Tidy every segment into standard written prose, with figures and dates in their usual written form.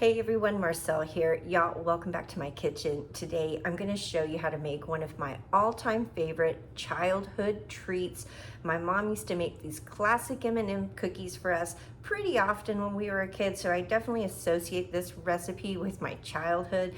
Hey everyone, Marcel here. Y'all, welcome back to my kitchen. Today I'm going to show you how to make one of my all-time favorite childhood treats. My mom used to make these classic M&M cookies for us pretty often when we were a kid, so I definitely associate this recipe with my childhood.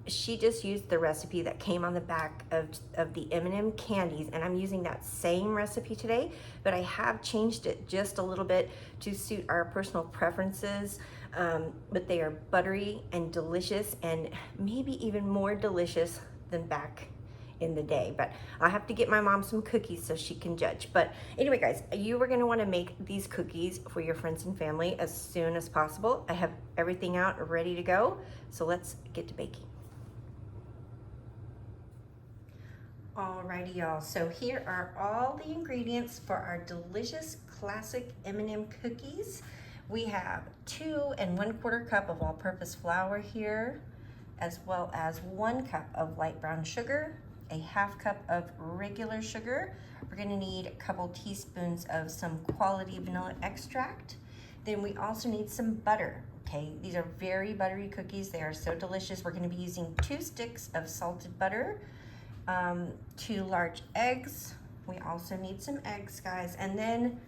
She just used the recipe that came on the back of the M&M candies, and I'm using that same recipe today, but I have changed it just a little bit to suit our personal preferences. But they are buttery and delicious, and maybe even more delicious than back in the day. But I have to get my mom some cookies so she can judge. But anyway, guys, you are going to want to make these cookies for your friends and family as soon as possible. I have everything out ready to go, so let's get to baking. Alrighty, y'all, so here are all the ingredients for our delicious classic M&M cookies. We have 2 1/4 cup of all-purpose flour here, as well as 1 cup of light brown sugar, a 1/2 cup of regular sugar. We're gonna need a couple teaspoons of some quality vanilla extract. Then we also need some butter, okay? These are very buttery cookies. They are so delicious. We're gonna be using 2 sticks of salted butter, 2 large eggs. We also need some eggs, guys, and then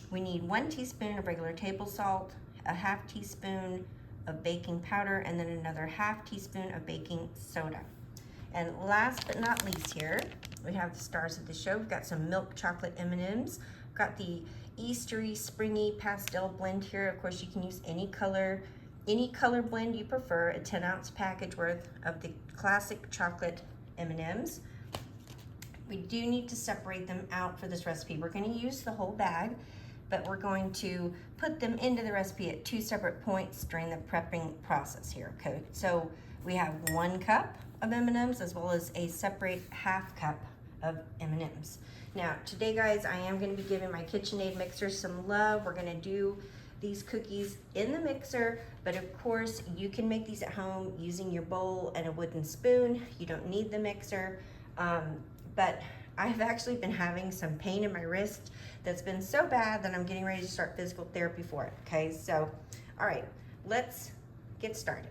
we need 1 teaspoon of regular table salt, a 1/2 teaspoon of baking powder, and then another 1/2 teaspoon of baking soda. And last but not least here, we have the stars of the show. We've got some milk chocolate M&Ms. We've got the Eastery springy pastel blend here. Of course, you can use any color blend you prefer, a 10-ounce package worth of the classic chocolate M&Ms. We do need to separate them out for this recipe. We're going to use the whole bag, but we're going to put them into the recipe at 2 separate points during the prepping process here, okay? So we have 1 cup of M&Ms as well as a separate 1/2 cup of M&Ms. Now, today, guys, I am going to be giving my KitchenAid mixer some love. We're going to do these cookies in the mixer, but of course, you can make these at home using your bowl and a wooden spoon. You don't need the mixer. But I've actually been having some pain in my wrist that's been so bad that I'm getting ready to start physical therapy for it, okay? So, all right, let's get started.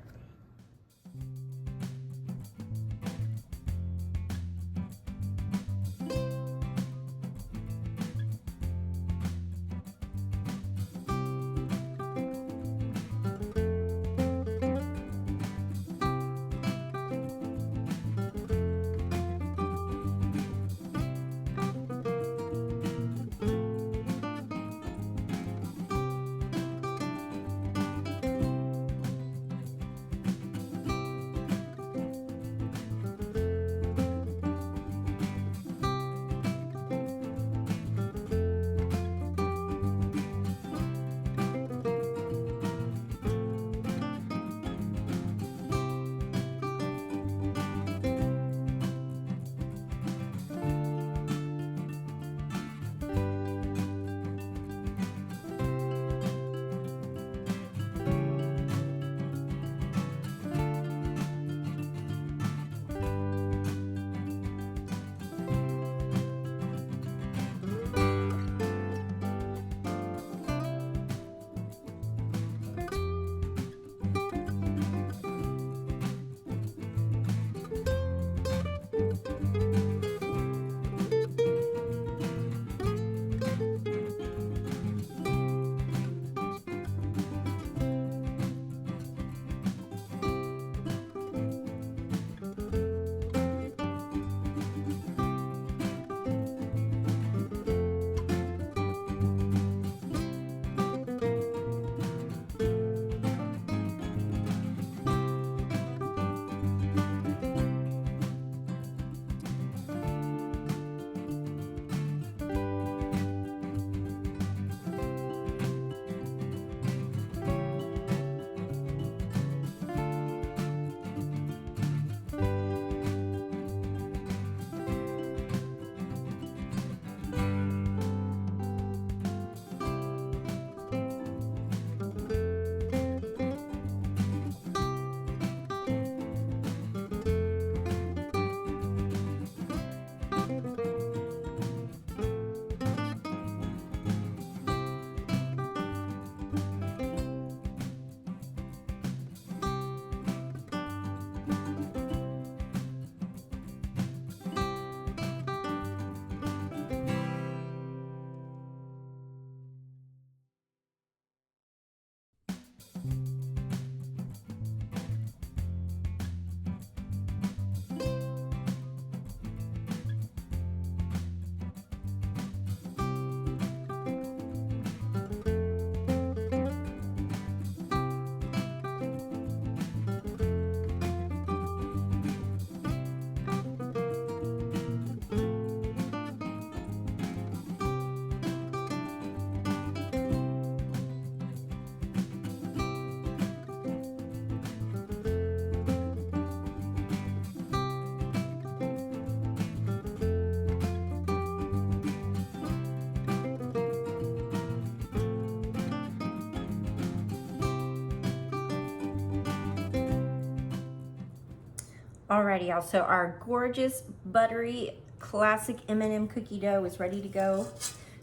Alrighty, y'all, so our gorgeous buttery classic M&M cookie dough is ready to go.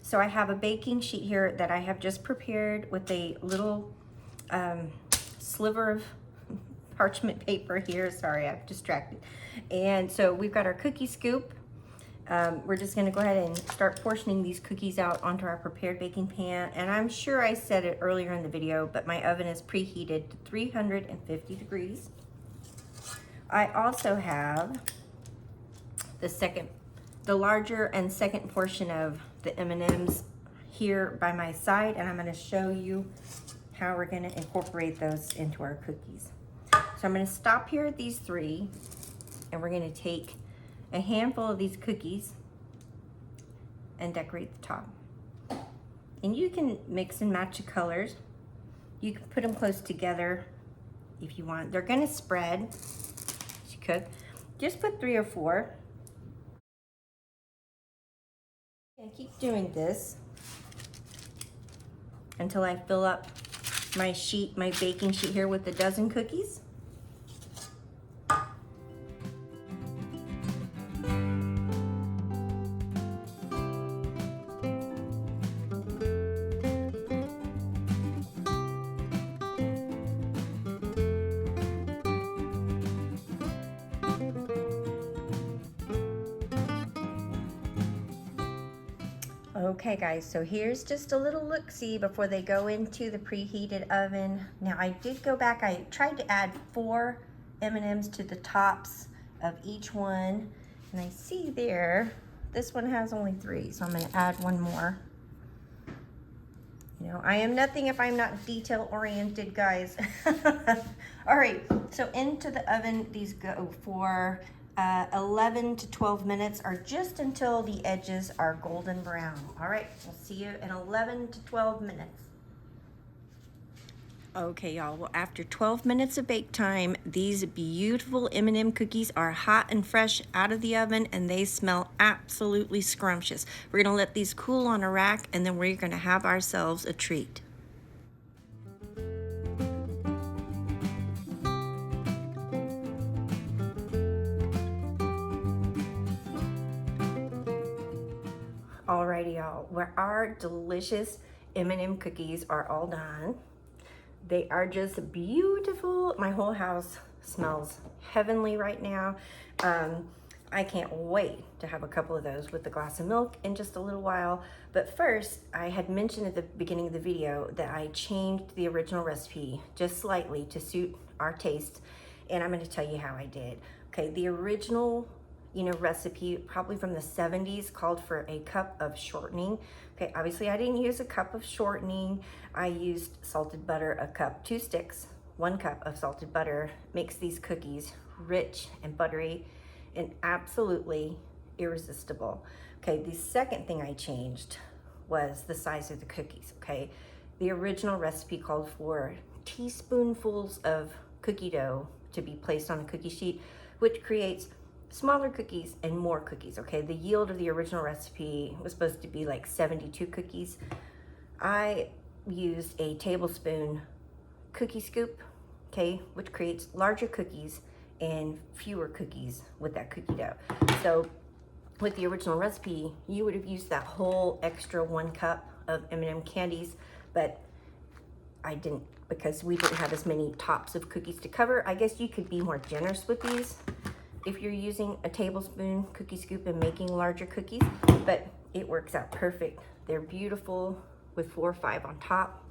So I have a baking sheet here that I have just prepared with a little sliver of parchment paper here. Sorry, I'm distracted. And so we've got our cookie scoop. We're just gonna go ahead and start portioning these cookies out onto our prepared baking pan. And I'm sure I said it earlier in the video, but my oven is preheated to 350 degrees. I also have the larger and second portion of the M&Ms here by my side, and I'm going to show you how we're going to incorporate those into our cookies. So I'm going to stop here at these three, and we're going to take a handful of these cookies and decorate the top. And you can mix and match the colors. You can put them close together if you want. They're going to spread. Cook. Just put 3 or 4. And keep doing this until I fill up my baking sheet here with a dozen cookies. Okay guys, so here's just a little look-see before they go into the preheated oven. Now I did go back, I tried to add 4 M&Ms to the tops of each one, and I see there, this one has only 3, so I'm gonna add 1 more. You know, I am nothing if I'm not detail-oriented, guys. All right, so into the oven, these go for 11 to 12 minutes, or just until the edges are golden brown. All right, we'll see you in 11 to 12 minutes. Okay, y'all, well, after 12 minutes of bake time, these beautiful M&M cookies are hot and fresh out of the oven, and they smell absolutely scrumptious. We're gonna let these cool on a rack, and then we're gonna have ourselves a treat. Alrighty, y'all, where our delicious M&M cookies are all done. They are just beautiful. My whole house smells heavenly right now. I can't wait to have a couple of those with a glass of milk in just a little while. But first, I had mentioned at the beginning of the video that I changed the original recipe just slightly to suit our taste, and I'm going to tell you how I did. Okay, the original recipe, probably from the 70s, called for a cup of shortening. Okay, obviously I didn't use a cup of shortening. I used salted butter, a cup, 2 sticks, 1 cup of salted butter. Makes these cookies rich and buttery and absolutely irresistible. Okay, the second thing I changed was the size of the cookies, okay? The original recipe called for teaspoonfuls of cookie dough to be placed on a cookie sheet, which creates smaller cookies and more cookies, okay? The yield of the original recipe was supposed to be like 72 cookies. I used a tablespoon cookie scoop, okay, which creates larger cookies and fewer cookies with that cookie dough. So with the original recipe, you would have used that whole extra 1 cup of M&M candies, but I didn't, because we didn't have as many tops of cookies to cover. I guess you could be more generous with these if you're using a tablespoon cookie scoop and making larger cookies, but it works out perfect. They're beautiful with 4 or 5 on top.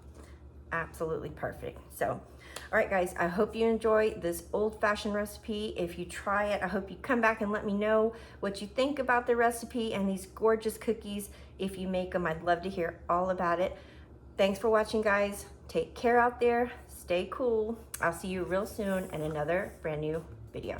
Absolutely perfect. So, all right guys, I hope you enjoy this old-fashioned recipe. If you try it, I hope you come back and let me know what you think about the recipe and these gorgeous cookies. If you make them, I'd love to hear all about it. Thanks for watching, guys. Take care out there. Stay cool. I'll see you real soon in another brand new video.